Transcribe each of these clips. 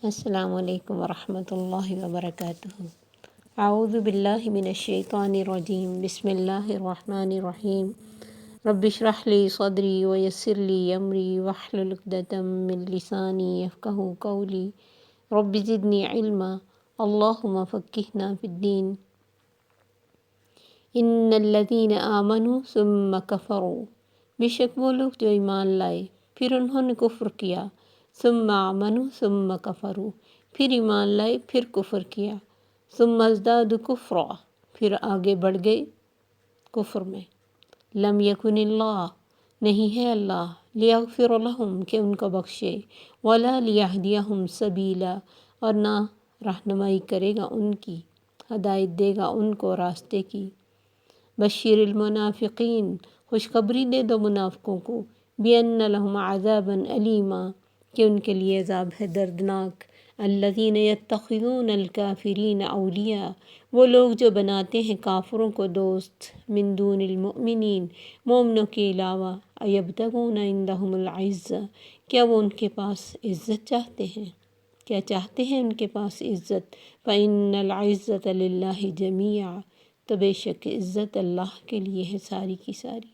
السلام علیکم ورحمۃ اللہ وبرکاتہ۔ اعوذ باللہ من الشیطان الرجیم، بسم اللہ الرحمن الرحیم۔ رب اشرح لی صدری ویسر لی امری واحلل عقدۃ من لسانی یفقہوا قولی، رب زدنی علما، اللہم فقہنا فی الدین۔ ان الذین آمنوا ثم کفروا، بے شک وہ لوگ جو ایمان لائے پھر انہوں نے کفر کیا، ثم آمنوا ثم کفروا، پھر ایمان لائے پھر کفر کیا، ثم ازدادوا کفرا، پھر آگے بڑھ گئے کفر میں۔ لم یکن اللہ، نہیں ہے اللہ، لیغفر لہم کہ ان کو بخشے، ولا لیہدیہم سبیلا، اور نہ رہنمائی کرے گا ان کی، ہدایت دے گا ان کو راستے کی۔ بشیر المنافقین، خوشخبری دے دو منافقوں کو، بِأَنَّ لَهُمْ عَذَابًا أَلِيمًا کہ ان کے لیے عذاب ہے دردناک۔ الَّذِينَ يَتَّخِذُونَ الْكَافِرِينَ أَوْلِيَاءَ، وہ لوگ جو بناتے ہیں کافروں کو دوست، من دون المؤمنین، مومنوں کے علاوہ، أَيَبْتَغُونَ عِندَهُمُ الْعِزَّةَ، کیا وہ ان کے پاس عزت چاہتے ہیں؟ کیا چاہتے ہیں ان کے پاس عزت؟ فَإِنَّ الْعِزَّةَ لِلَّهِ جَمِيعًا، تو بے شک عزت اللہ کے لیے ہے ساری کی ساری۔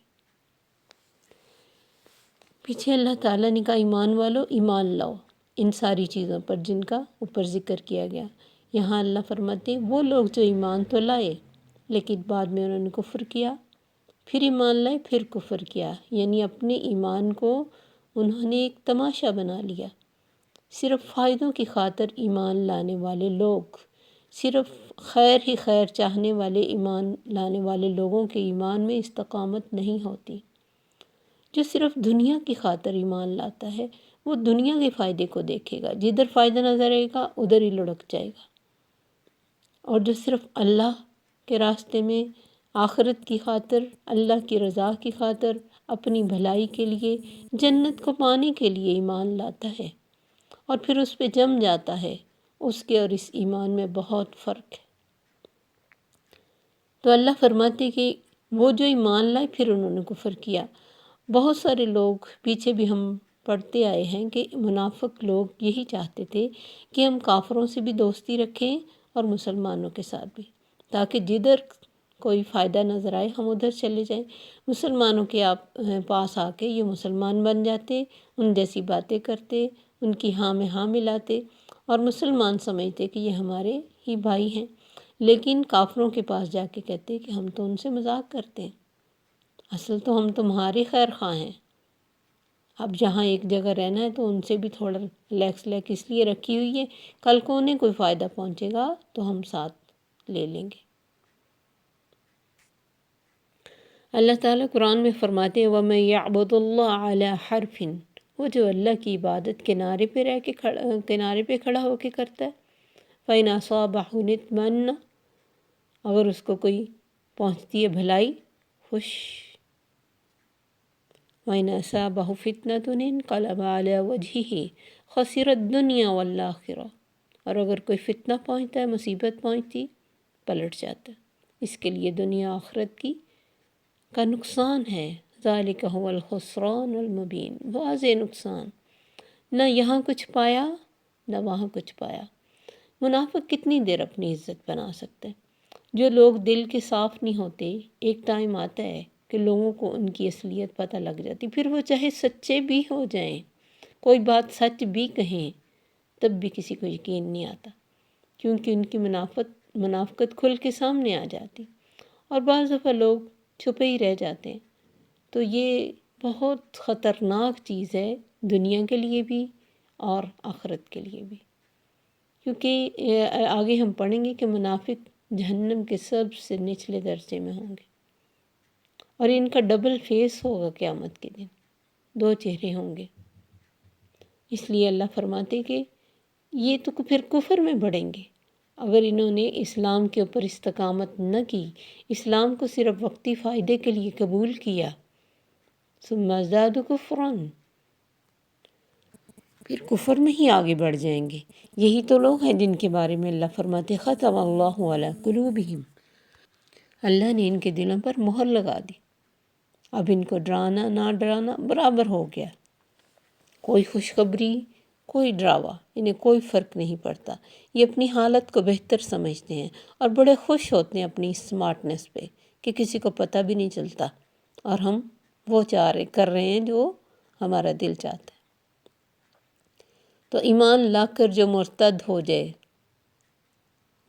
پیچھے اللہ تعالیٰ نے کہا ایمان والو ایمان لاؤ ان ساری چیزوں پر جن کا اوپر ذکر کیا گیا۔ یہاں اللہ فرماتے ہیں وہ لوگ جو ایمان تو لائے لیکن بعد میں انہوں نے کفر کیا، پھر ایمان لائے پھر کفر کیا، یعنی اپنے ایمان کو انہوں نے ایک تماشا بنا لیا۔ صرف فائدوں کی خاطر ایمان لانے والے لوگ، صرف خیر ہی خیر چاہنے والے ایمان لانے والے لوگوں کے ایمان میں استقامت نہیں ہوتی۔ جو صرف دنیا کی خاطر ایمان لاتا ہے وہ دنیا کے فائدے کو دیکھے گا، جدھر فائدہ نظر آئے گا ادھر ہی لڑک جائے گا، اور جو صرف اللہ کے راستے میں آخرت کی خاطر، اللہ کی رضا کی خاطر، اپنی بھلائی کے لیے، جنت کو پانے کے لیے ایمان لاتا ہے اور پھر اس پہ جم جاتا ہے، اس کے اور اس ایمان میں بہت فرق ہے۔ تو اللہ فرماتے کہ وہ جو ایمان لائے پھر انہوں نے کفر کیا۔ بہت سارے لوگ پیچھے بھی ہم پڑھتے آئے ہیں کہ منافق لوگ یہی چاہتے تھے کہ ہم کافروں سے بھی دوستی رکھیں اور مسلمانوں کے ساتھ بھی، تاکہ جدھر کوئی فائدہ نظر آئے ہم ادھر چلے جائیں۔ مسلمانوں کے پاس آ کے یہ مسلمان بن جاتے، ان جیسی باتیں کرتے، ان کی ہاں میں ہاں ملاتے، اور مسلمان سمجھتے کہ یہ ہمارے ہی بھائی ہیں، لیکن کافروں کے پاس جا کے کہتے کہ ہم تو ان سے مذاق کرتے ہیں، اصل تو ہم تمہارے خیر خواہ ہیں۔ اب جہاں ایک جگہ رہنا ہے تو ان سے بھی تھوڑا لیکس اس لیے رکھی ہوئی ہے، کل کو انہیں کوئی فائدہ پہنچے گا تو ہم ساتھ لے لیں گے۔ اللہ تعالیٰ قرآن میں فرماتے ہیں وَمَن يَعْبُدُ اللَّهَ عَلَى حَرْفٍ، وہ جو اللہ کی عبادت کنارے پہ کھڑا ہو کے کرتا ہے، فَإِنْ أَصَابَهُ نِعْمَةٌ، اگر اس کو کوئی پہنچتی ہے بھلائی، خوش، وَإِنْ أَصَابَهُ فِتْنَةٌ انقلب عَلَى وَجْهِهِ خَسِرَ الدُّنْيَا وَالْآخِرَةَ، اور اگر کوئی فتنہ پہنچتا ہے، مصیبت پہنچتی، پلٹ جاتا ہے، اس کے لیے دنیا آخرت کا نقصان ہے۔ ذَلِكَ هُوَ الْخُسْرَانُ الْمُبِينُ، واضح نقصان، نہ یہاں کچھ پایا نہ وہاں کچھ پایا۔ منافق کتنی دیر اپنی عزت بنا سکتے ہیں؟ جو لوگ دل کے صاف نہیں ہوتے، ایک ٹائم آتا ہے کہ لوگوں کو ان کی اصلیت پتہ لگ جاتی، پھر وہ چاہے سچے بھی ہو جائیں، کوئی بات سچ بھی کہیں، تب بھی کسی کو یقین نہیں آتا، کیونکہ ان کی منافقت کھل کے سامنے آ جاتی، اور بعض دفعہ لوگ چھپے ہی رہ جاتے ہیں۔ تو یہ بہت خطرناک چیز ہے دنیا کے لیے بھی اور آخرت کے لیے بھی، کیونکہ آگے ہم پڑھیں گے کہ منافق جہنم کے سب سے نچلے درجے میں ہوں گے، اور ان کا ڈبل فیس ہوگا قیامت کے دن، دو چہرے ہوں گے۔ اس لیے اللہ فرماتے کہ یہ تو پھر کفر میں بڑھیں گے اگر انہوں نے اسلام کے اوپر استقامت نہ کی، اسلام کو صرف وقتی فائدے کے لیے قبول کیا، ثم ازدادوا کفرا، پھر کفر میں ہی آگے بڑھ جائیں گے۔ یہی تو لوگ ہیں جن کے بارے میں اللہ فرماتے ختم اللہ علی قلوبہم، اللہ نے ان کے دلوں پر مہر لگا دی، اب ان کو ڈرانا نہ ڈرانا برابر ہو گیا، کوئی خوشخبری کوئی ڈراوا، انہیں کوئی فرق نہیں پڑتا، یہ اپنی حالت کو بہتر سمجھتے ہیں اور بڑے خوش ہوتے ہیں اپنی اسمارٹنس پہ کہ کسی کو پتہ بھی نہیں چلتا اور ہم وہ کر رہے ہیں جو ہمارا دل چاہتا ہے۔ تو ایمان لا کر جو مرتد ہو جائے،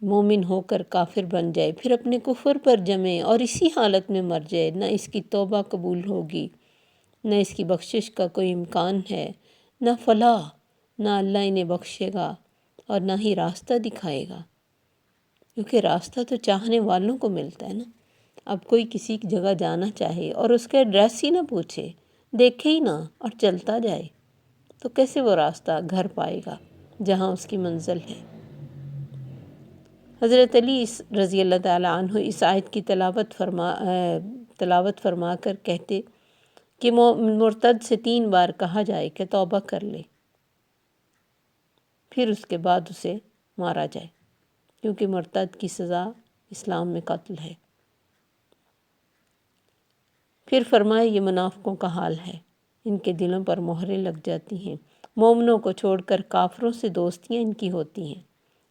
مومن ہو کر کافر بن جائے، پھر اپنے کفر پر جمے اور اسی حالت میں مر جائے، نہ اس کی توبہ قبول ہوگی، نہ اس کی بخشش کا کوئی امکان ہے، نہ فلاح، نہ اللہ انہیں بخشے گا اور نہ ہی راستہ دکھائے گا، کیونکہ راستہ تو چاہنے والوں کو ملتا ہے نا۔ اب کوئی کسی کی جگہ جانا چاہے اور اس کا ایڈریس ہی نہ پوچھے، دیکھے ہی نہ اور چلتا جائے، تو کیسے وہ راستہ گھر پائے گا جہاں اس کی منزل ہے؟ حضرت علی رضی اللہ تعالیٰ عنہ اس آیت کی تلاوت فرما کر کہتے کہ مرتد سے 3 بار کہا جائے کہ توبہ کر لے، پھر اس کے بعد اسے مارا جائے، کیونکہ مرتد کی سزا اسلام میں قتل ہے۔ پھر فرمائے یہ منافقوں کا حال ہے، ان کے دلوں پر مہریں لگ جاتی ہیں، مومنوں کو چھوڑ کر کافروں سے دوستیاں ان کی ہوتی ہیں۔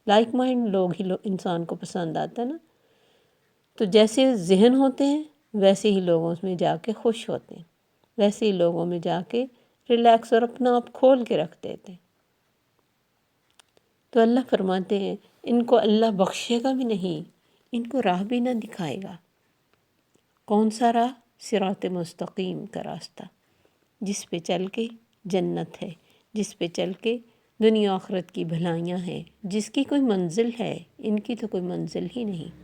لائک مائنڈ لوگ ہی انسان کو پسند آتا ہے نا، تو جیسے ذہن ہوتے ہیں ویسے ہی لوگوں میں جا کے خوش ہوتے ہیں، ویسے ہی لوگوں میں جا کے ریلیکس اور اپنا آپ کھول کے رکھ دیتے ہیں۔ تو اللہ فرماتے ہیں ان کو اللہ بخشے گا بھی نہیں، ان کو راہ بھی نہ دکھائے گا۔ کون سا راہ؟ صراط مستقیم کا راستہ، جس پہ چل کے جنت ہے، جس پہ چل کے دنیا آخرت کی بھلائیاں ہیں، جس کی کوئی منزل ہے، ان کی تو کوئی منزل ہی نہیں۔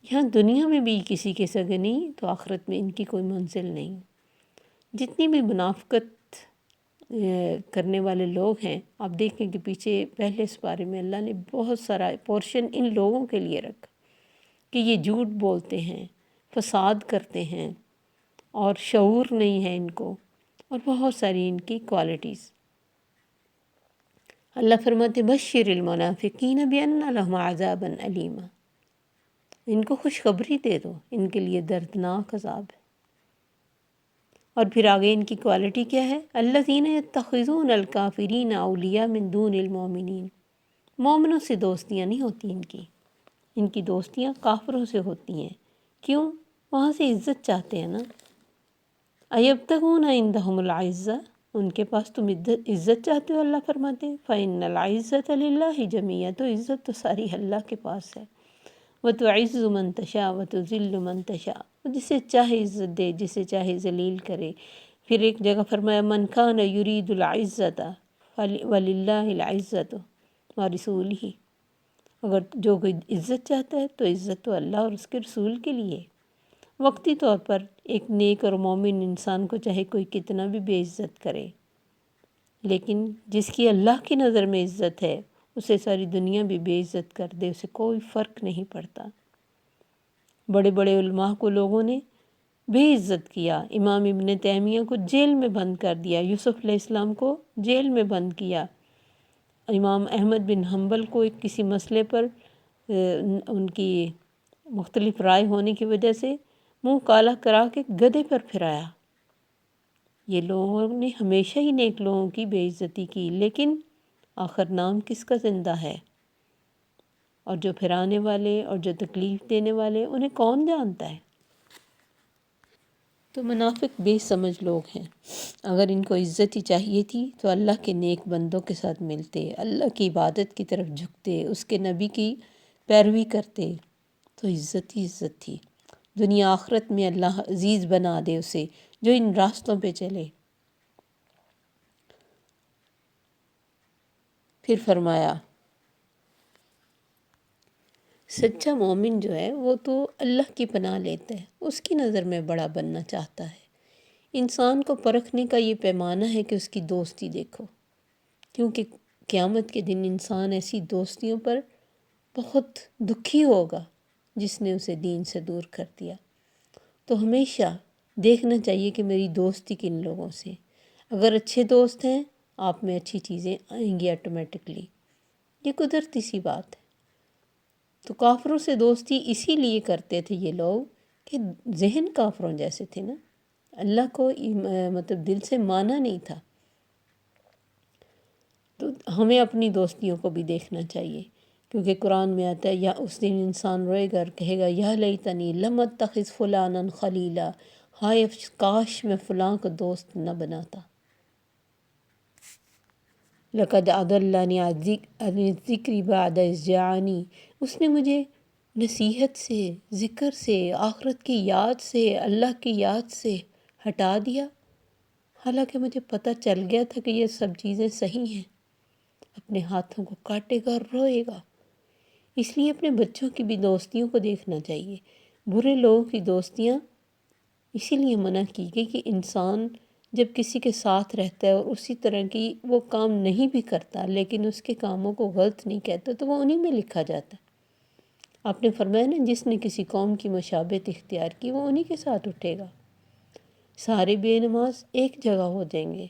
یہاں دنیا میں بھی کسی کے سگے نہیں تو آخرت میں ان کی کوئی منزل نہیں۔ جتنی بھی منافقت کرنے والے لوگ ہیں، آپ دیکھیں کہ پیچھے پہلے اس بارے میں اللہ نے بہت سارا پورشن ان لوگوں کے لیے رکھا کہ یہ جھوٹ بولتے ہیں، فساد کرتے ہیں اور شعور نہیں ہے ان کو، اور بہت ساری ان کی کوالٹیز۔ اللہ فرماتے بشر المنافقین بان لهم عذابا الیما، ان کو خوشخبری دے دو، ان کے لیے دردناک عذاب ہے۔ اور پھر آگے ان کی کوالٹی کیا ہے؟ الذین یتخذون الکافرین اولیاء من دون المؤمنین، مومنوں سے دوستیاں نہیں ہوتی ان کی دوستیاں کافروں سے ہوتی ہیں۔ کیوں؟ وہاں سے عزت چاہتے ہیں نا۔ ایبتغون عندہم العزہ، ان کے پاس تم عزت چاہتے ہو، اللہ فرماتے ہیں فإن العزة للہ جمیعا، تو عزت تو ساری اللہ کے پاس ہے۔ وَتُعِزُّ مَن تَشَاءُ وَتُذِلُّ مَن تَشَاءُ، جسے چاہے عزت دے، جسے چاہے ذلیل کرے۔ پھر ایک جگہ فرمایا مَن كَانَ يُرِيدُ الْعِزَّةَ وَلِلَّهِ الْعِزَّةُ وَرَسُولِهِ، اگر جو کوئی عزت چاہتا ہے تو عزت تو اللہ اور اس کے رسول کے لیے۔ وقتی طور پر ایک نیک اور مومن انسان کو چاہے کوئی کتنا بھی بے عزت کرے، لیکن جس کی اللہ کی نظر میں عزت ہے، اسے ساری دنیا بھی بے عزت کر دے، اسے کوئی فرق نہیں پڑتا۔ بڑے بڑے علماء کو لوگوں نے بے عزت کیا، امام ابن تیمیہ کو جیل میں بند کر دیا، یوسف علیہ السلام کو جیل میں بند کیا، امام احمد بن حنبل کو کسی مسئلے پر ان کی مختلف رائے ہونے کی وجہ سے منہ کالا کرا کے گدھے پر پھرایا۔ یہ لوگوں نے ہمیشہ ہی نیک لوگوں کی بے عزتی کی، لیکن آخر نام کس کا زندہ ہے؟ اور جو پھرانے والے اور جو تکلیف دینے والے، انہیں کون جانتا ہے؟ تو منافق بے سمجھ لوگ ہیں۔ اگر ان کو عزت ہی چاہیے تھی تو اللہ کے نیک بندوں کے ساتھ ملتے، اللہ کی عبادت کی طرف جھکتے، اس کے نبی کی پیروی کرتے، تو عزت ہی عزت تھی۔ دنیا آخرت میں اللہ عزیز بنا دے اسے جو ان راستوں پہ چلے۔ پھر فرمایا سچا مومن جو ہے وہ تو اللہ کی پناہ لیتا ہے، اس کی نظر میں بڑا بننا چاہتا ہے۔ انسان کو پرکھنے کا یہ پیمانہ ہے کہ اس کی دوستی دیکھو، کیونکہ قیامت کے دن انسان ایسی دوستیوں پر بہت دکھی ہوگا جس نے اسے دین سے دور کر دیا۔ تو ہمیشہ دیکھنا چاہیے کہ میری دوستی کن لوگوں سے۔ اگر اچھے دوست ہیں آپ میں اچھی چیزیں آئیں گی آٹومیٹکلی، یہ قدرتی سی بات ہے۔ تو کافروں سے دوستی اسی لیے کرتے تھے یہ لوگ کہ ذہن کافروں جیسے تھے نا، اللہ کو مطلب دل سے مانا نہیں تھا۔ تو ہمیں اپنی دوستیوں کو بھی دیکھنا چاہیے، کیونکہ قرآن میں آتا ہے یا اس دن انسان روئے گا اور کہے گا یا لیتنی لم اتخذ فلانا خلیلا، ہائے کاش میں فلاں کو دوست نہ بناتا، لقد اضلنی عن الذکر بعد اذ جاءنی، اس نے مجھے نصیحت سے، ذکر سے، آخرت کی یاد سے، اللہ کی یاد سے ہٹا دیا، حالانکہ مجھے پتہ چل گیا تھا کہ یہ سب چیزیں صحیح ہیں۔ اپنے ہاتھوں کو کاٹے گا اور روئے گا۔ اس لیے اپنے بچوں کی بھی دوستیوں کو دیکھنا چاہیے۔ برے لوگوں کی دوستیاں اسی لیے منع کی گئی کہ انسان جب کسی کے ساتھ رہتا ہے اور اسی طرح کی وہ کام نہیں بھی کرتا لیکن اس کے کاموں کو غلط نہیں کہتا تو وہ انہی میں لکھا جاتا ہے۔ آپ نے فرمایا نا، جس نے کسی قوم کی مشابہت اختیار کی وہ انہی کے ساتھ اٹھے گا۔ سارے بے نماز ایک جگہ ہو جائیں گے،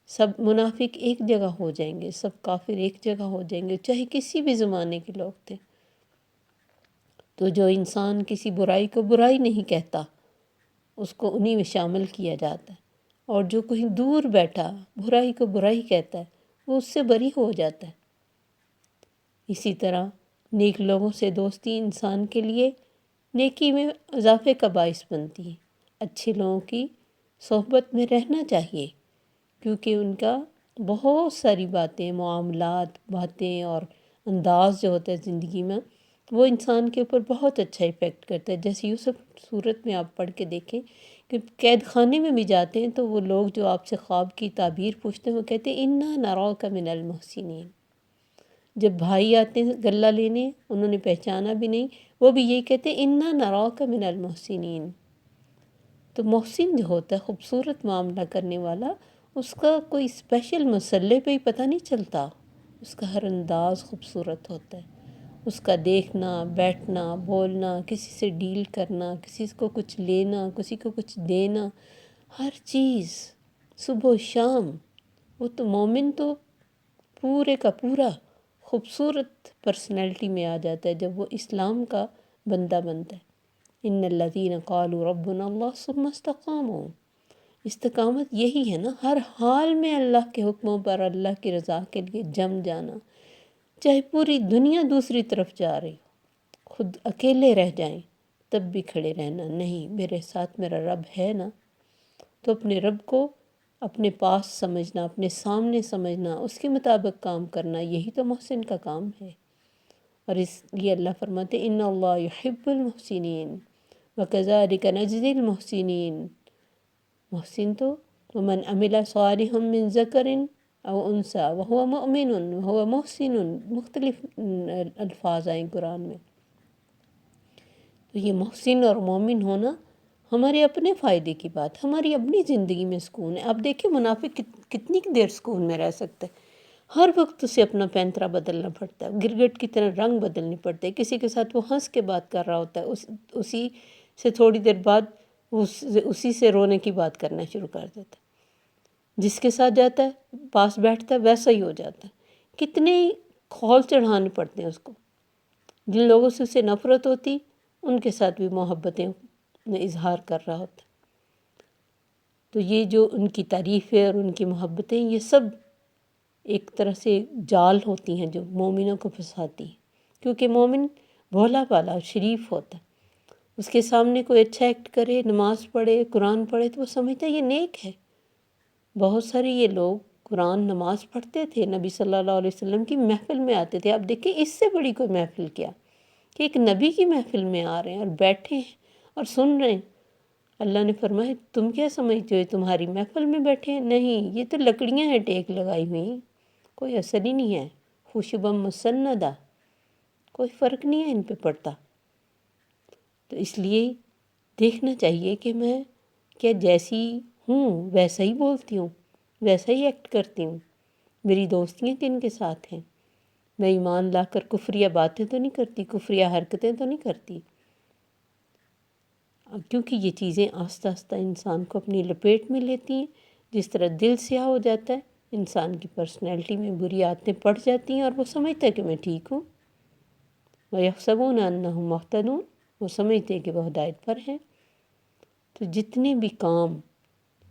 سب منافق ایک جگہ ہو جائیں گے، سب کافر ایک جگہ ہو جائیں گے، چاہے کسی بھی زمانے کے لوگ تھے۔ تو جو انسان کسی برائی کو برائی نہیں کہتا اس کو انہی میں شامل کیا جاتا ہے، اور جو کہیں دور بیٹھا برائی کو برائی کہتا ہے وہ اس سے بری ہو جاتا ہے۔ اسی طرح نیک لوگوں سے دوستی انسان کے لیے نیکی میں اضافے کا باعث بنتی ہے۔ اچھے لوگوں کی صحبت میں رہنا چاہیے، کیونکہ ان کا بہت ساری باتیں، معاملات، باتیں اور انداز جو ہوتا ہے زندگی میں وہ انسان کے اوپر بہت اچھا ایفیکٹ کرتا ہے۔ جیسے یوسف صورت میں آپ پڑھ کے دیکھیں کہ قید خانے میں بھی جاتے ہیں تو وہ لوگ جو آپ سے خواب کی تعبیر پوچھتے ہیں وہ کہتے ہیں انا نراک من المحسنین۔ جب بھائی آتے ہیں غلہ لینے، انہوں نے پہچانا بھی نہیں، وہ بھی یہی کہتے ہیں انا نراک من المحسنین۔ تو محسن جو ہوتا ہے خوبصورت معاملہ کرنے والا، اس کا کوئی اسپیشل مسئلے پہ ہی پتہ نہیں چلتا، اس کا ہر انداز خوبصورت ہوتا ہے۔ اس کا دیکھنا، بیٹھنا، بولنا، کسی سے ڈیل کرنا، کسی کو کچھ لینا، کسی کو کچھ دینا، ہر چیز صبح و شام، وہ تو مومن تو پورے کا پورا خوبصورت پرسنالٹی میں آ جاتا ہے جب وہ اسلام کا بندہ بنتا ہے۔ ان الذین قالوا ربنا اللہ ثم استقاموا، استقامت یہی ہے نا، ہر حال میں اللہ کے حکموں پر اللہ کی رضا کے لیے جم جانا، چاہے پوری دنیا دوسری طرف جا رہی ہو، خود اکیلے رہ جائیں تب بھی کھڑے رہنا، نہیں میرے ساتھ میرا رب ہے نا۔ تو اپنے رب کو اپنے پاس سمجھنا، اپنے سامنے سمجھنا، اس کے مطابق کام کرنا، یہی تو محسن کا کام ہے۔ اور اس لیے اللہ فرماتے ان اللہ یحب المحسنین وکذالک نجزی المحسنین۔ محسن تو ومن عمل صالحا من ذکر او انثی وہو مؤمن وہو محسن، مختلف الفاظ آئیں قرآن میں۔ تو یہ محسن اور مومن ہونا ہمارے اپنے فائدے کی بات، ہماری اپنی زندگی میں سکون ہے۔ اب دیکھیں منافق کتنی دیر سکون میں رہ سکتا ہے، ہر وقت اسے اپنا پینترا بدلنا پڑتا ہے، گرگٹ کی طرح رنگ بدلنے پڑتے ہیں، کسی کے ساتھ وہ ہنس کے بات کر رہا ہوتا ہے، اسی سے تھوڑی دیر بعد اسی سے رونے کی بات کرنا شروع کر دیتا ہے، جس کے ساتھ جاتا ہے پاس بیٹھتا ہے ویسا ہی ہو جاتا ہے۔ کتنے کھول چڑھانے پڑتے ہیں اس کو، جن لوگوں سے اسے نفرت ہوتی ان کے ساتھ بھی محبتیں میں اظہار کر رہا ہوتا ہے۔ تو یہ جو ان کی تعریفیں اور ان کی محبتیں، یہ سب ایک طرح سے جال ہوتی ہیں جو مومنوں کو پھنساتی ہیں، کیونکہ مومن بھولا بالا شریف ہوتا ہے، اس کے سامنے کوئی اچھا ایکٹ کرے، نماز پڑھے، قرآن پڑھے تو وہ سمجھتا ہے یہ نیک ہے۔ بہت سارے یہ لوگ قرآن نماز پڑھتے تھے، نبی صلی اللہ علیہ وسلم کی محفل میں آتے تھے۔ اب دیکھیں اس سے بڑی کوئی محفل کیا کہ ایک نبی کی محفل میں آ رہے ہیں اور بیٹھے ہیں اور سن رہے ہیں۔ اللہ نے فرمایا تم کیا سمجھتے ہو تمہاری محفل میں بیٹھے ہیں؟ نہیں، یہ تو لکڑیاں ہیں ٹیک لگائی ہوئی، کوئی اثر ہی نہیں ہے، خشبم مسندہ، کوئی فرق نہیں ہے ان پہ پڑتا۔ تو اس لیے دیکھنا چاہیے کہ میں کیا جیسی ہوں ویسا ہی بولتی ہوں، ویسا ہی ایکٹ کرتی ہوں، میری دوستیاں کن کے ساتھ ہیں، میں ایمان لا کر کفریہ باتیں تو نہیں کرتی، کفریہ حرکتیں تو نہیں کرتی، کیونکہ یہ چیزیں آہستہ آہستہ انسان کو اپنی لپیٹ میں لیتی ہیں۔ جس طرح دل سیاہ ہو جاتا ہے، انسان کی پرسنالٹی میں بری عادتیں پڑ جاتی ہیں اور وہ سمجھتا ہے کہ میں ٹھیک ہوں، وَيَحْسَبُونَ أَنَّهُمْ مُهْتَدُونَ، وہ سمجھتے ہیں کہ وہ ہدایت پر ہیں۔ تو جتنے بھی کام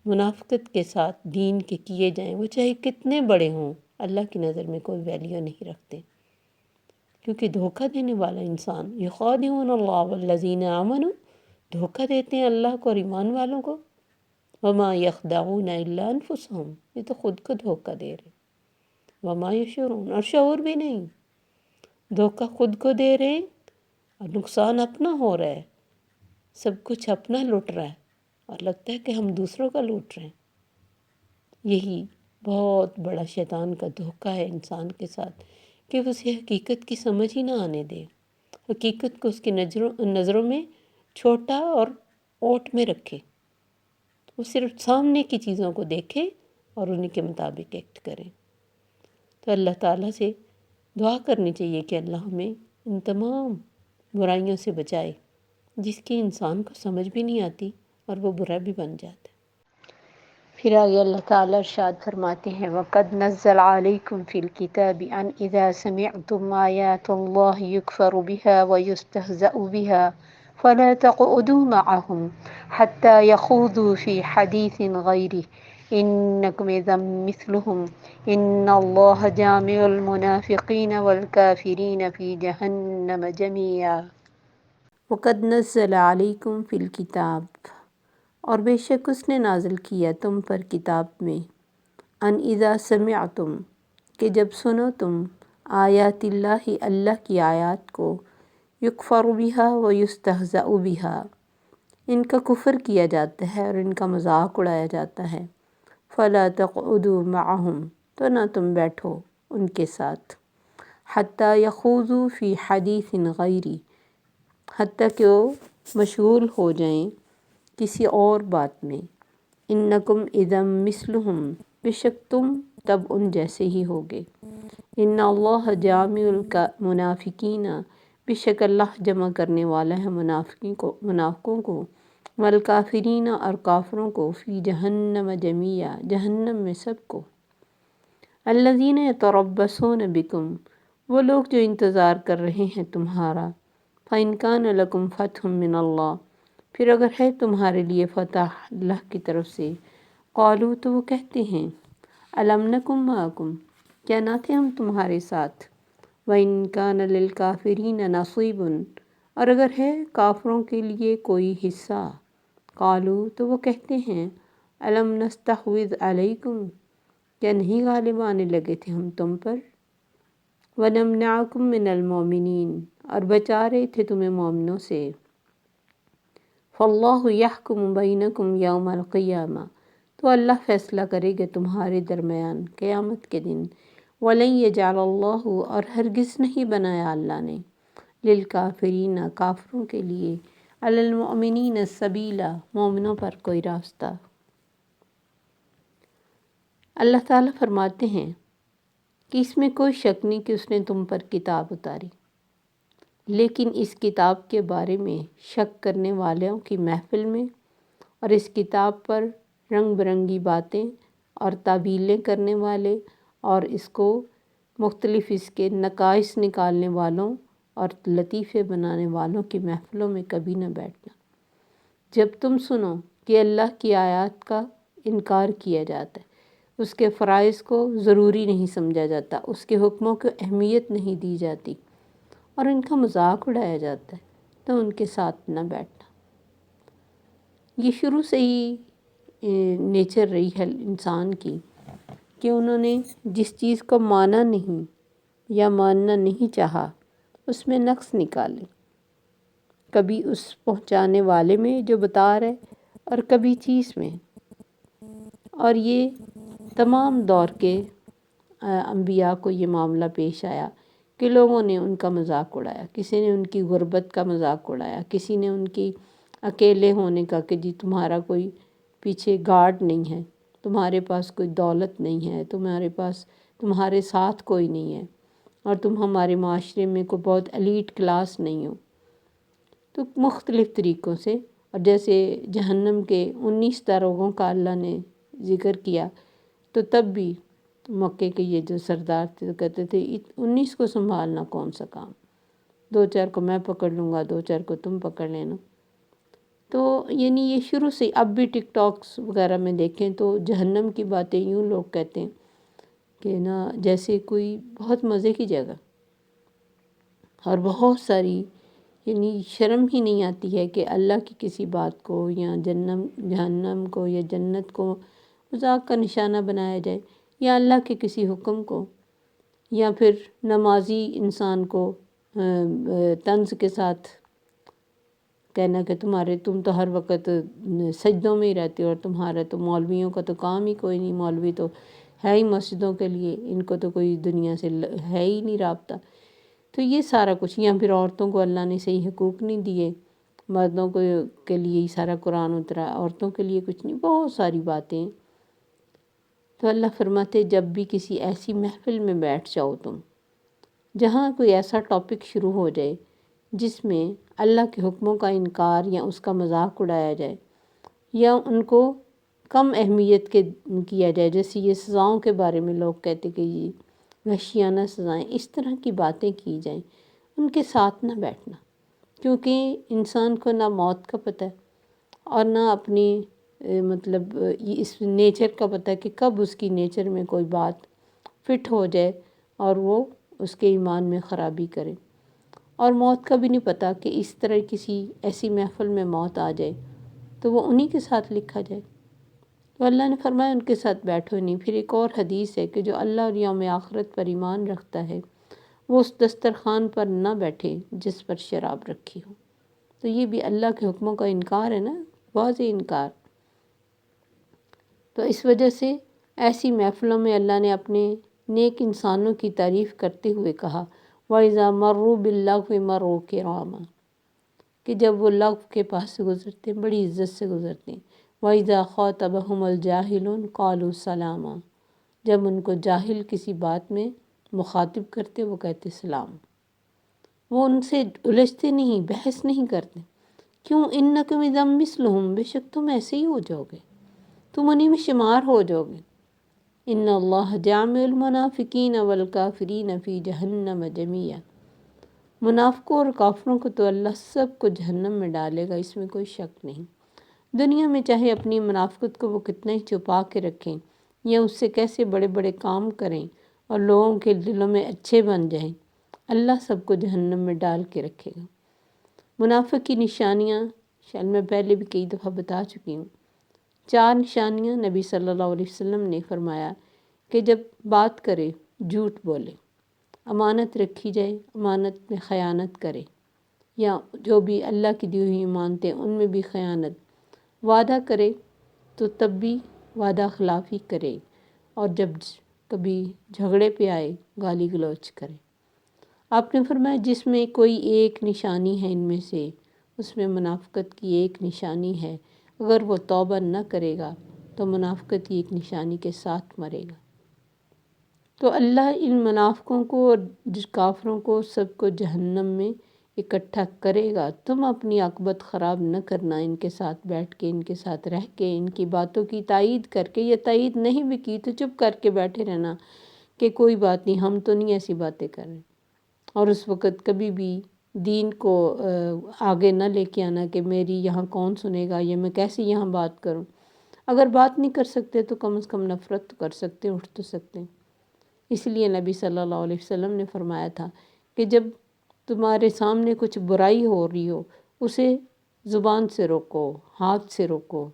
منافقت کے ساتھ دین کے کیے جائیں، وہ چاہے کتنے بڑے ہوں، اللہ کی نظر میں کوئی ویلیو نہیں رکھتے، کیونکہ دھوکہ دینے والا انسان یخادعون اللہ والذین آمنوا، دھوکہ دیتے ہیں اللہ کو اور ایمان والوں کو، وما یخدعون الا انفسهم، یہ تو خود کو دھوکہ دے رہے، وما یشعرون، اور شعور بھی نہیں، دھوکہ خود کو دے رہے ہیں اور نقصان اپنا ہو رہا ہے، سب کچھ اپنا لوٹ رہا ہے اور لگتا ہے کہ ہم دوسروں کا لوٹ رہے ہیں۔ یہی بہت بڑا شیطان کا دھوکہ ہے انسان کے ساتھ، کہ اسے حقیقت کی سمجھ ہی نہ آنے دے، حقیقت کو اس کی نظروں میں چھوٹا اور اوٹ میں رکھے، وہ صرف سامنے کی چیزوں کو دیکھے اور انہیں کے مطابق ایکٹ کرے۔ تو اللہ تعالیٰ سے دعا کرنی چاہیے کہ اللہ ہمیں ان تمام برائیوں سے بچائے جس کی انسان کو سمجھ بھی نہیں آتی اور وہ برا بھی بن جاتا ہے۔ پھر آگے اللہ تعالیٰ ارشاد فرماتے ہیں وَقَدْ نَزَّلَ عَلَيْكُمْ فِي الْكِتَابِ أَنْ إِذَا سَمِعْتُمْ آيَاتُ اللَّهِ يُكْفَرُ بِهَا وَيُسْتَهْزَأُ بِهَا فَلَا تَقْعُدُوا مَعَهُمْ حَتَّى يَخُوضُوا فِي حَدِيثٍ غَيْرِهِ إِنَّكُمْ إِذًا مِثْلُهُمْ إِنَّ اللَّهَ جَامِعُ الْمُنَافِقِينَ وَالْكَافِرِينَ فِي جَهَنَّمَ جَمِيعًا۔ وَقَدْ نَزَّلَ عَلَيْكُمْ فِي الْكِتَابِ، اور بے شک اس نے نازل کیا تم پر کتاب میں، ان اذا سمعتم، کہ جب سنو تم، آیات اللہ، اللہ کی آیات کو، یکفر بہا و یستہزأ بہا، ان کا کفر کیا جاتا ہے اور ان کا مذاق اڑایا جاتا ہے، فلا تقعدوا معہم، تو نہ تم بیٹھو ان کے ساتھ، حتی یخوضوا فی حدیث غیری، حتیٰ کہ وہ مشغول ہو جائیں کسی اور بات میں، انکم اذا مثلہم، بے شک تم تب ان جیسے ہی ہوگے، ان اللہ جامع المنافقین، بے شک اللہ جمع کرنے والا ہے منافقوں کو، والکافرین، اور کافروں کو، فی جہنم جمیعا، جہنم میں سب کو، الذین یتربصون بکم، وہ لوگ جو انتظار کر رہے ہیں تمہارا، فإن کان لکم فتح من اللہ، پھر اگر ہے تمہارے لیے فتح اللہ کی طرف سے، قالوا، تو وہ کہتے ہیں، الم نکن معکم، کیا نہ تھے ہم تمہارے ساتھ، وإن کان للکافرین نصیب، اور اگر ہے کافروں کے لیے کوئی حصہ، قالوا، تو وہ کہتے ہیں، الم نستحوذ علیکم، کیا نہیں غالب آنے لگے تھے ہم تم پر، ونمنعکم من المؤمنین، اور بچا رہے تھے تمہیں مومنوں سے، فاللہ یحکم بینکم یوم القیامہ، تو اللہ فیصلہ کرے گا تمہارے درمیان قیامت کے دن، ولن یجعل اللہ، اور ہرگز نہیں بنایا اللہ نے، للکافرین، کافروں کے لیے، علی المؤمنین سبیلا، مومنوں پر کوئی راستہ۔ اللہ تعالیٰ فرماتے ہیں کہ اس میں کوئی شک نہیں کہ اس نے تم پر کتاب اتاری، لیکن اس کتاب کے بارے میں شک کرنے والوں کی محفل میں، اور اس کتاب پر رنگ برنگی باتیں اور تعویلیں کرنے والے اور اس کو مختلف اس کے نقائص نکالنے والوں اور لطیفے بنانے والوں کی محفلوں میں کبھی نہ بیٹھنا۔ جب تم سنو کہ اللہ کی آیات کا انکار کیا جاتا ہے، اس کے فرائض کو ضروری نہیں سمجھا جاتا، اس کے حکموں کو اہمیت نہیں دی جاتی، اور ان کا مذاق اڑایا جاتا ہے، تو ان کے ساتھ نہ بیٹھنا۔ یہ شروع سے ہی نیچر رہی ہے انسان کی کہ انہوں نے جس چیز کو مانا نہیں یا ماننا نہیں چاہا، اس میں نقص نکالے، کبھی اس پہنچانے والے میں جو بتا رہے اور کبھی چیز میں، اور یہ تمام دور کے انبیاء کو یہ معاملہ پیش آیا کہ لوگوں نے ان کا مذاق اڑایا، کسی نے ان کی غربت کا مذاق اڑایا، کسی نے ان کی اکیلے ہونے کا کہ جی تمہارا کوئی پیچھے گارڈ نہیں ہے، تمہارے پاس کوئی دولت نہیں ہے، تمہارے ساتھ کوئی نہیں ہے، اور تم ہمارے معاشرے میں کوئی بہت ایلیٹ کلاس نہیں ہو، تو مختلف طریقوں سے، اور جیسے جہنم کے 19 داروغوں کا اللہ نے ذکر کیا، تو تب بھی مکے کے یہ جو سردار تھے تو کہتے تھے 19 کو سنبھالنا کون سا کام، 2-4 کو میں پکڑ لوں گا، 2-4 کو تم پکڑ لینا۔ تو یعنی یہ شروع سے، اب بھی ٹک ٹاکس وغیرہ میں دیکھیں تو جہنم کی باتیں یوں لوگ کہتے ہیں کہ نا جیسے کوئی بہت مزے کی جگہ اور بہت ساری، یعنی شرم ہی نہیں آتی ہے کہ اللہ کی کسی بات کو یا جہنم کو یا جنت کو مذاق کا نشانہ بنایا جائے، یا اللہ کے کسی حکم کو، یا پھر نمازی انسان کو طنز کے ساتھ کہنا کہ تم تو ہر وقت سجدوں میں ہی رہتے ہو، اور تمہارا تو مولویوں کا تو کام ہی کوئی نہیں، مولوی تو ہے ہی مسجدوں کے لیے، ان کو تو کوئی دنیا سے ہے ہی نہیں رابطہ۔ تو یہ سارا کچھ، یا پھر عورتوں کو اللہ نے صحیح حقوق نہیں دیے، مردوں کو کے لیے ہی سارا قرآن اترا، عورتوں کے لیے کچھ نہیں، بہت ساری باتیں۔ تو اللہ فرماتے جب بھی کسی ایسی محفل میں بیٹھ جاؤ تم، جہاں کوئی ایسا ٹاپک شروع ہو جائے جس میں اللہ کے حکموں کا انکار یا اس کا مذاق اڑایا جائے یا ان کو کم اہمیت کیا جائے، جیسے یہ سزاؤں کے بارے میں لوگ کہتے کہ یہ وحشیانہ سزائیں، اس طرح کی باتیں کی جائیں، ان کے ساتھ نہ بیٹھنا، کیونکہ انسان کو نہ موت کا پتہ ہے اور نہ اپنی مطلب اس نیچر کا پتہ ہے کہ کب اس کی نیچر میں کوئی بات فٹ ہو جائے اور وہ اس کے ایمان میں خرابی کرے، اور موت کا بھی نہیں پتہ کہ اس طرح کسی ایسی محفل میں موت آ جائے تو وہ انہی کے ساتھ لکھا جائے۔ تو اللہ نے فرمایا ان کے ساتھ بیٹھو نہیں۔ پھر ایک اور حدیث ہے کہ جو اللہ اور یوم آخرت پر ایمان رکھتا ہے وہ اس دسترخوان پر نہ بیٹھے جس پر شراب رکھی ہو۔ تو یہ بھی اللہ کے حکموں کا انکار ہے نا، واضح انکار۔ تو اس وجہ سے ایسی محفلوں میں اللہ نے اپنے نیک انسانوں کی تعریف کرتے ہوئے کہا وَإِذَا مَرُّوا بِاللَّغْوِ مَرُّوا كِرَامًا، کہ جب وہ لغو کے پاس سے گزرتے ہیں بڑی عزت سے گزرتے ہیں۔ وَإِذَا خَاطَبَهُمُ الْجَاهِلُونَ قَالُوا سَلَامًا، جب ان کو جاہل کسی بات میں مخاطب کرتے وہ کہتے سلام۔ وہ ان سے الجھتے نہیں، بحث نہیں کرتے۔ کیوں؟ اِنَّكُمْ اِذًا مِثْلُهُمْ، بے شک تم ایسے ہی ہو جاؤ گے، تم انہی میں شمار ہو جاؤ گے۔ ان اللہ جامع المنافقین والکافرین فی جہنم جمیعا، منافقوں اور کافروں کو تو اللہ سب کو جہنم میں ڈالے گا، اس میں کوئی شک نہیں۔ دنیا میں چاہے اپنی منافقت کو وہ کتنا ہی چھپا کے رکھیں یا اس سے کیسے بڑے بڑے کام کریں اور لوگوں کے دلوں میں اچھے بن جائیں، اللہ سب کو جہنم میں ڈال کے رکھے گا۔ منافق کی نشانیاں شاید میں پہلے بھی کئی دفعہ بتا چکی ہوں۔ 4 نشانیاں نبی صلی اللہ علیہ وسلم نے فرمایا کہ جب بات کرے جھوٹ بولے، امانت رکھی جائے امانت میں خیانت کرے، یا جو بھی اللہ کی دی ہوئی امانتیں ان میں بھی خیانت، وعدہ کرے تو تب بھی وعدہ خلافی کرے، اور جب کبھی جھگڑے پہ آئے گالی گلوچ کرے۔ آپ نے فرمایا جس میں کوئی ایک نشانی ہے ان میں سے، اس میں منافقت کی ایک نشانی ہے، اگر وہ توبہ نہ کرے گا تو منافقت کی ایک نشانی کے ساتھ مرے گا۔ تو اللہ ان منافقوں کو اور کافروں کو سب کو جہنم میں اکٹھا کرے گا۔ تم اپنی عاقبت خراب نہ کرنا، ان کے ساتھ بیٹھ کے، ان کے ساتھ رہ کے، ان کی باتوں کی تائید کر کے، یا تائید نہیں بھی کی تو چپ کر کے بیٹھے رہنا کہ کوئی بات نہیں، ہم تو نہیں ایسی باتیں کر رہے، اور اس وقت کبھی بھی دین کو آگے نہ لے کے آنا کہ میری یہاں کون سنے گا یا میں کیسے یہاں بات کروں۔ اگر بات نہیں کر سکتے تو کم از کم نفرت تو کر سکتے، اٹھ تو سکتے۔ اس لیے نبی صلی اللہ علیہ وسلم نے فرمایا تھا کہ جب تمہارے سامنے کچھ برائی ہو رہی ہو اسے زبان سے روکو، ہاتھ سے روکو،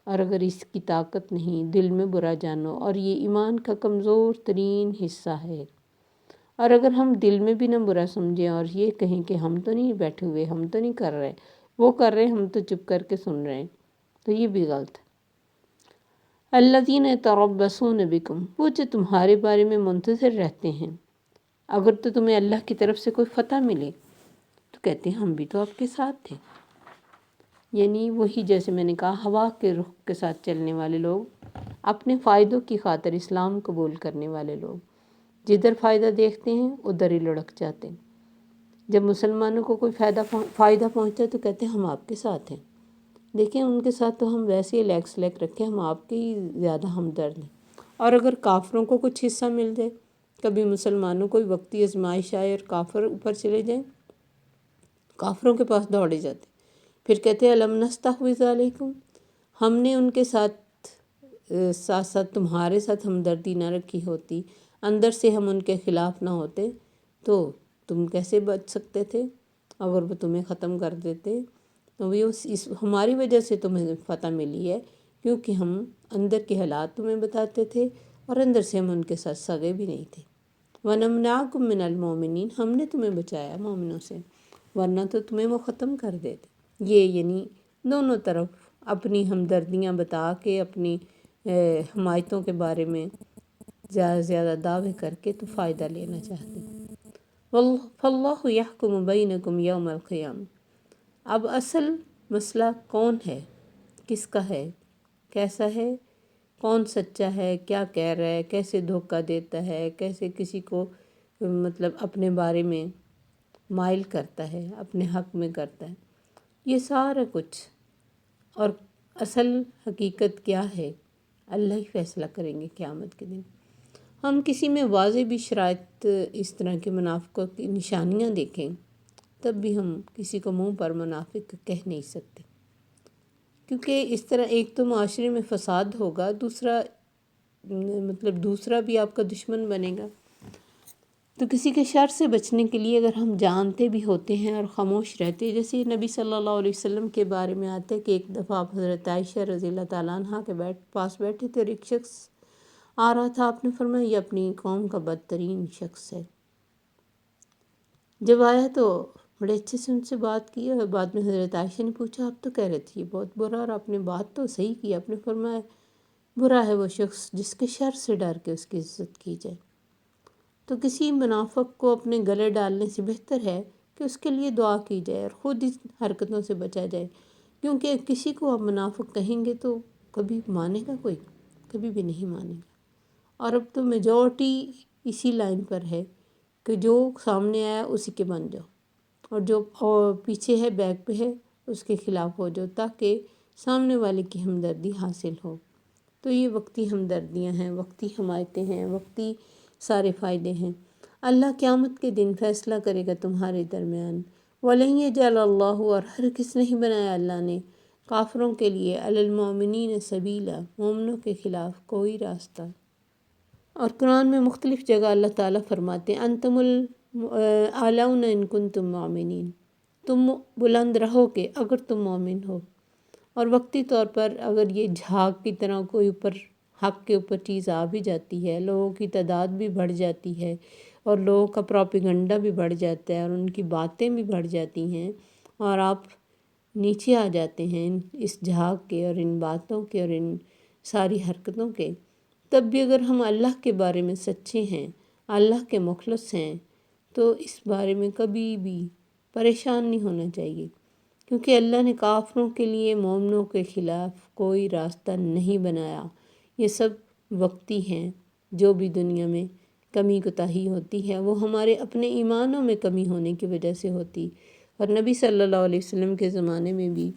اور اگر اس کی طاقت نہیں دل میں برا جانو، اور یہ ایمان کا کمزور ترین حصہ ہے۔ اور اگر ہم دل میں بھی نہ برا سمجھیں اور یہ کہیں کہ ہم تو نہیں بیٹھے ہوئے، ہم تو نہیں کر رہے، وہ کر رہے ہم تو چپ کر کے سن رہے ہیں، تو یہ بھی غلط ہے۔ الذین یتربصون بکم، وہ جو تمہارے بارے میں منتظر رہتے ہیں، اگر تو تمہیں اللہ کی طرف سے کوئی فتح ملے تو کہتے ہیں ہم بھی تو آپ کے ساتھ تھے۔ یعنی وہی جیسے میں نے کہا ہوا کے رخ کے ساتھ چلنے والے لوگ، اپنے فائدوں کی خاطر اسلام قبول کرنے والے لوگ جدھر فائدہ دیکھتے ہیں ادھر ہی لڑک جاتے ہیں۔ جب مسلمانوں کو کوئی فائدہ پہنچتا ہے تو کہتے ہیں ہم آپ کے ساتھ ہیں۔ دیکھیں ان کے ساتھ تو ہم ویسے ہی لیگ سلیگ رکھیں، ہم آپ کے ہی زیادہ ہمدرد ہیں۔ اور اگر کافروں کو کچھ حصہ مل جائے، کبھی مسلمانوں کوئی وقتی آزمائش آئے اور کافر اوپر چلے جائیں، کافروں کے پاس دوڑے جاتے، پھر کہتے ہیں الم نستحوذ علیکم، ہم نے ان کے ساتھ ساتھ ساتھ تمہارے ساتھ ہمدردی نہ رکھی ہوتی، اندر سے ہم ان کے خلاف نہ ہوتے، تو تم کیسے بچ سکتے تھے؟ اگر وہ تمہیں ختم کر دیتے تو یہ اس ہماری وجہ سے تمہیں فتح ملی ہے، کیونکہ ہم اندر کے حالات تمہیں بتاتے تھے اور اندر سے ہم ان کے ساتھ سگے بھی نہیں تھے۔ وَنَمْنَعْكُمْ مِنَ الْمُؤْمِنِينَ، ہم نے تمہیں بچایا مومنوں سے، ورنہ تو تمہیں وہ ختم کر دیتے۔ یہ یعنی دونوں طرف اپنی ہمدردیاں بتا کے، اپنی حمایتوں کے بارے میں زیادہ سے زیادہ دعوے کر کے تو فائدہ لینا چاہتے ہیں۔ فَاللَّهُ يَحْكُمُ بَيْنَكُمْ يَوْمَ الْقِيَامَةِ، اب اصل مسئلہ کون ہے، کس کا ہے، کیسا ہے، کون سچا ہے، کیا کہہ رہا ہے، کیسے دھوکہ دیتا ہے، کیسے کسی کو مطلب اپنے بارے میں مائل کرتا ہے، اپنے حق میں کرتا ہے، یہ سارا کچھ اور اصل حقیقت کیا ہے اللہ ہی فیصلہ کریں گے قیامت کے دن۔ ہم کسی میں واضح بھی شرائط اس طرح کے منافقوں کی نشانیاں دیکھیں تب بھی ہم کسی کو منہ پر منافق کہہ نہیں سکتے، کیونکہ اس طرح ایک تو معاشرے میں فساد ہوگا، دوسرا بھی آپ کا دشمن بنے گا۔ تو کسی کے شر سے بچنے کے لیے اگر ہم جانتے بھی ہوتے ہیں اور خاموش رہتے، جیسے نبی صلی اللہ علیہ وسلم کے بارے میں آتا ہے کہ ایک دفعہ آپ حضرت عائشہ رضی اللہ تعالیٰ عنہ کے پاس بیٹھے تھے اور ایک شخص آ رہا تھا، آپ نے فرمایا یہ اپنی قوم کا بدترین شخص ہے۔ جب آیا تو بڑے اچھے سے ان سے بات کی، اور بعد میں حضرت عائشہ نے پوچھا آپ تو کہہ رہے تھے یہ بہت برا، اور آپ نے بات تو صحیح کی، آپ نے فرمایا برا ہے وہ شخص جس کے شر سے ڈر کے اس کی عزت کی جائے۔ تو کسی منافق کو اپنے گلے ڈالنے سے بہتر ہے کہ اس کے لیے دعا کی جائے اور خود اس حرکتوں سے بچا جائے، کیونکہ کسی کو آپ منافق کہیں گے تو کبھی مانے گا کوئی؟ کبھی بھی نہیں مانے گا۔ اور اب تو میجورٹی اسی لائن پر ہے کہ جو سامنے آیا اسی کے بن جاؤ، اور جو پیچھے ہے، بیک پہ ہے، اس کے خلاف ہو جاؤ، تاکہ سامنے والے کی ہمدردی حاصل ہو۔ تو یہ وقتی ہمدردیاں ہیں، وقتی حمایتیں ہیں، وقتی سارے فائدے ہیں۔ اللہ قیامت کے دن فیصلہ کرے گا تمہارے درمیان۔ وَلَن يَجْعَلَ اللَّهُ، اور ہرگز نہیں بنایا اللہ نے کافروں کے لیے عَلَى الْمُؤْمِنِينَ سَبِيلًا، مومنوں کے خلاف کوئی راستہ۔ اور قرآن میں مختلف جگہ اللہ تعالیٰ فرماتے ہیں انتم الْأَعْلَوْنَ إِن كُنتُم مُؤْمِنِينَ، تم بلند رہو گے اگر تم مومن ہو۔ اور وقتی طور پر اگر یہ جھاگ کی طرح کوئی اوپر حق کے اوپر چیز آ بھی جاتی ہے، لوگوں کی تعداد بھی بڑھ جاتی ہے اور لوگوں کا پروپیگنڈا بھی بڑھ جاتا ہے اور ان کی باتیں بھی بڑھ جاتی ہیں، اور آپ نیچے آ جاتے ہیں اس جھاگ کے اور ان باتوں کے اور ان ساری حرکتوں کے، تب بھی اگر ہم اللہ کے بارے میں سچے ہیں، اللہ کے مخلص ہیں، تو اس بارے میں کبھی بھی پریشان نہیں ہونا چاہیے، کیونکہ اللہ نے کافروں کے لیے مومنوں کے خلاف کوئی راستہ نہیں بنایا۔ یہ سب وقتی ہیں، جو بھی دنیا میں کمی کوتاہی ہوتی ہے وہ ہمارے اپنے ایمانوں میں کمی ہونے کی وجہ سے ہوتی، اور نبی صلی اللہ علیہ وسلم کے زمانے میں بھی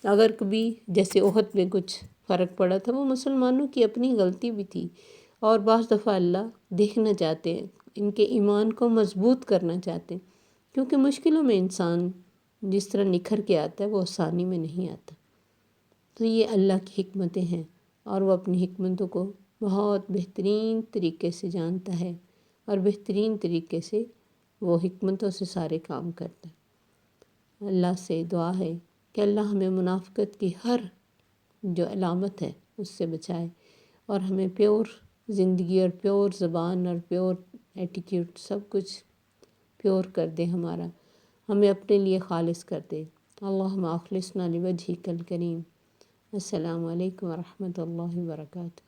اگر کبھی جیسے احد میں کچھ فرق پڑا تھا، وہ مسلمانوں کی اپنی غلطی بھی تھی، اور بعض دفعہ اللہ دیکھنا چاہتے ہیں، ان کے ایمان کو مضبوط کرنا چاہتے ہیں، کیونکہ مشکلوں میں انسان جس طرح نکھر کے آتا ہے وہ آسانی میں نہیں آتا۔ تو یہ اللہ کی حکمتیں ہیں، اور وہ اپنی حکمتوں کو بہت بہترین طریقے سے جانتا ہے، اور بہترین طریقے سے وہ حکمتوں سے سارے کام کرتا ہے۔ اللہ سے دعا ہے کہ اللہ ہمیں منافقت کی ہر جو علامت ہے اس سے بچائے، اور ہمیں پیور زندگی اور پیور زبان اور پیور ایٹیٹیوڈ سب کچھ پیور کر دے، ہمارا ہمیں اپنے لیے خالص کر دے۔ اللہم اخلصنا لوجہک الکریم۔ السلام علیکم ورحمۃ اللہ وبرکاتہ۔